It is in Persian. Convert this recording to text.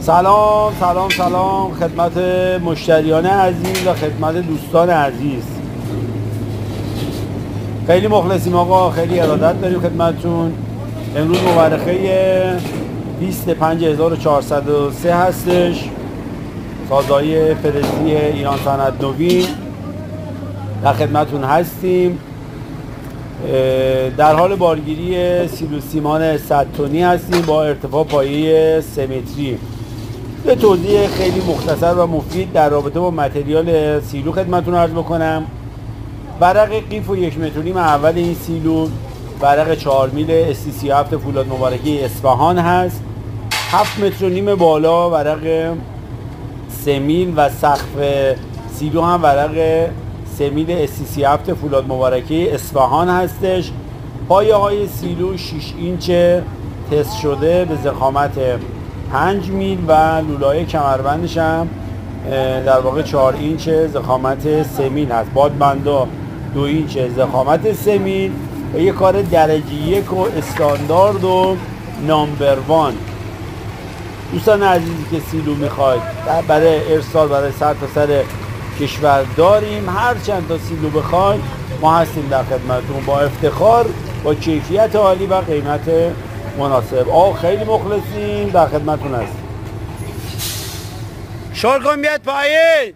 سلام سلام سلام خدمت مشتریان عزیز و خدمت دوستان عزیز. خیلی مخلصیم آقا، خیلی ارادت داریم خدمتتون. امروز مورخه 25403 هستش، سازهای فلزی ایران صنعت نوین. در خدمتتون هستیم. در حال بارگیری سیلو سیمان 100 تنی هستیم با ارتفاع پایه 3 متری. یه توضیح خیلی مختصر و مفید در رابطه با متریال سیلو خدمتتون عرض بکنم. ورق قیف و 1.5 متر اول این سیلو ورق 4 میل ST37 فولاد مبارکی اصفهان هست. 7.5 متر بالا ورق 3 میل و سقف سیلو هم ورق 3 میل ST37 فولاد مبارکی اصفهان هستش. پایه های سیلو 6 اینچ تست شده به ضخامت 5 میل و لوله‌های کمربندش هم در واقع 4 اینچ ضخامت 3 میل هست. بادبندا 2 اینچ ضخامت 3 میل و یه کار درجه 1 و استاندارد و نامبر 1. دوستان عزیزی که سیلو میخواید برای ارسال برای سر تا سر کشور داریم. هر چند تا سیلو بخواید ما هستیم در خدمتتون با افتخار، با کیفیت عالی و قیمت مناسب. خیلی مخلصیم، در خدمتتون هستیم. شل کن بیاد پایین.